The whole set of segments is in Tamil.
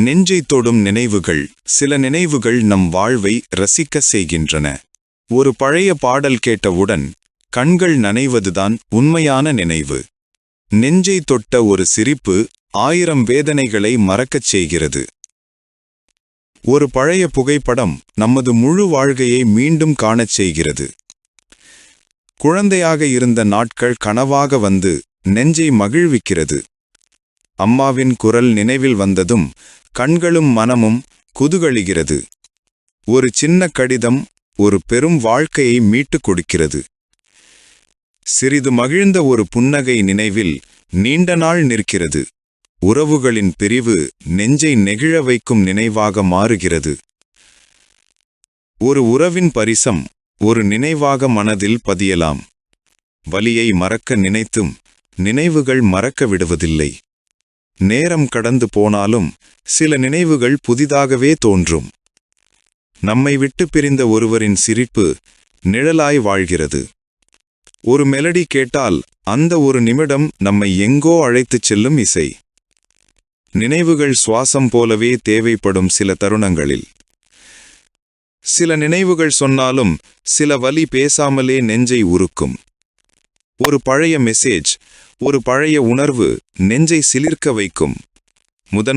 நெஞ்சை தொடும் நினைவுகள். சில நினைவுகள் நம் வாழ்வை ரசிக்க செய்கின்றன. ஒரு பழைய பாடல் கேட்டவுடன் கண்கள் நனைவதுதான் உண்மையான நினைவு. நெஞ்சை தொட்ட ஒரு சிரிப்பு 1000 வேதனைகளை மறக்கச் செய்கிறது. ஒரு பழைய புகைப்படம் நமது முழு வாழ்க்கையை மீண்டும் காணச் செய்கிறது. குழந்தையாக இருந்த நாட்கள் கனவாக வந்து நெஞ்சை மகிழ்விக்கிறது. அம்மாவின் குரல் நினைவில் வந்ததும் கண்களும் மனமும் குதூகலிக்கிறது. ஒரு சின்ன கடிதம் ஒரு பெரும் வாழ்க்கையை மீட்டுக் கொடுக்கிறது. சிறிது மகிழ்ந்த ஒரு புன்னகை நினைவில் நீண்ட நாள் நிற்கிறது. உறவுகளின் பிரிவு நெஞ்சை நெகிழ வைக்கும் நினைவாக மாறுகிறது. ஒரு உறவின் பரிசம் ஒரு நினைவாக மனதில் பதியலாம். வலியை மறக்க நினைத்தும் நினைவுகள் மறக்க விடுவதில்லை. நேரம் கடந்து போனாலும் சில நினைவுகள் புதிதாகவே தோன்றும். நம்மை விட்டு பிரிந்த ஒருவரின் சிரிப்பு நிழலாய் வாழ்கிறது. ஒரு மெலடி கேட்டால் அந்த ஒரு நிமிடம் நம்மை எங்கோ அழைத்துச் செல்லும் இசை. நினைவுகள் சுவாசம் போலவே தேவைப்படும் சில தருணங்களில். சில நினைவுகள் சொன்னாலும் சில வலி பேசாமலே நெஞ்சை உருக்கும். ஒரு பழைய மெசேஜ், ஒரு பழைய உணர்வு நெஞ்சை சிலிர்க்க வைக்கும்.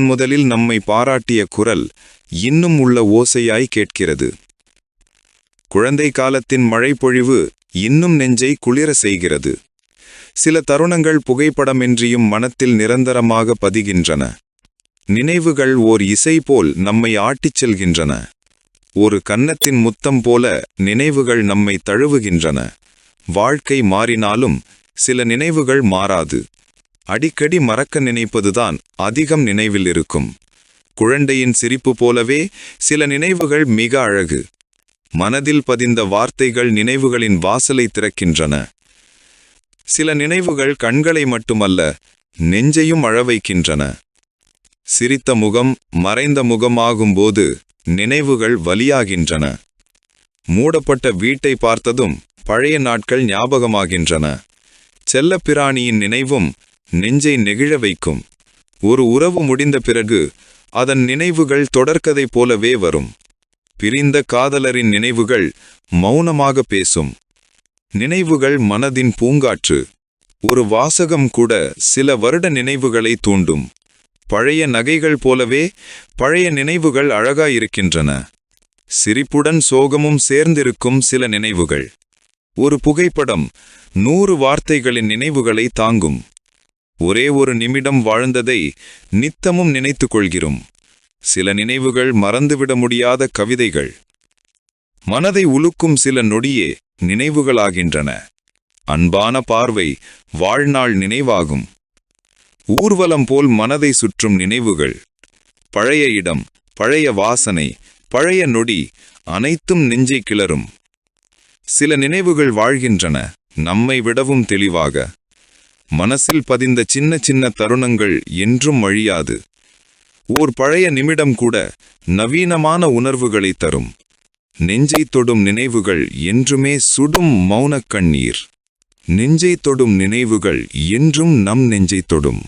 முதலில் நம்மை பாராட்டிய குரல் இன்னும் உள்ள ஓசையாய் கேட்கிறது. குழந்தை காலத்தின் மழைப்பொழிவு இன்னும் நெஞ்சை குளிர செய்கிறது. சில தருணங்கள் புகைப்படமின்றியும் மனத்தில் நிரந்தரமாக பதிகின்றன. நினைவுகள் ஓர் இசை போல் நம்மை ஆட்டிச் செல்கின்றன. ஒரு கன்னத்தின் முத்தம் போல நினைவுகள் நம்மை தழுவுகின்றன. வாழ்க்கை மாறினாலும் சில நினைவுகள் மாறாது. அடிக்கடி மறக்க நினைப்பதுதான் அதிகம் நினைவில் இருக்கும். குழந்தையின் சிரிப்பு போலவே சில நினைவுகள் மிக அழகு. மனதில் பதிந்த வார்த்தைகள் நினைவுகளின் வாசலை திறக்கின்றன. சில நினைவுகள் கண்களை மட்டுமல்ல நெஞ்சையும் அழவைக்கின்றன. சிரித்த முகம் மறைந்த முகமாகும்போது நினைவுகள் வலியாகின்றன. மூடப்பட்ட வீட்டை பார்த்ததும் பழைய நாட்கள் ஞாபகமாகின்றன. செல்லப்பிராணியின் நினைவும் நெஞ்சை நெகிழ வைக்கும். ஒரு உறவு முடிந்த பிறகு அதன் நினைவுகள் தொடர்கதை போலவே வரும். பிரிந்த காதலரின் நினைவுகள் மௌனமாக பேசும். நினைவுகள் மனதின் பூங்காற்று. ஒரு வாசகம் கூட சில வருட நினைவுகளை தூண்டும். பழைய நகைகள் போலவே பழைய நினைவுகள் அழகாயிருக்கின்றன. சிரிப்புடன் சோகமும் சேர்ந்திருக்கும் சில நினைவுகள். ஒரு புகைப்படம் 100 வார்த்தைகளின் நினைவுகளை தாங்கும். ஒரே ஒரு நிமிடம் வாழ்ந்ததை நித்தமும் நினைத்து கொள்கிறோம். சில நினைவுகள் மறந்துவிட முடியாத கவிதைகள். மனதை உலுக்கும் சில நொடியே நினைவுகளாகின்றன. அன்பான பார்வை வாழ்நாள் நினைவாகும். ஊர்வலம் போல் மனதை சுற்றும் நினைவுகள். பழைய இடம், பழைய வாசனை, பழைய நொடி அனைத்தும் நெஞ்சை கிளறும். சில நினைவுகள் வாழ்கின்றன நம்மை விடவும் தெளிவாக. மனசில் பதிந்த சின்ன சின்ன தருணங்கள் என்றும் அழியாது. ஓர் பழைய நிமிடம் கூட நவீனமான உணர்வுகளை தரும். நெஞ்சை தொடும் நினைவுகள் என்றுமே சுடும் மௌனக் கண்ணீர். நெஞ்சை தொடும் நினைவுகள் என்றும் நம் நெஞ்சை தொடும்.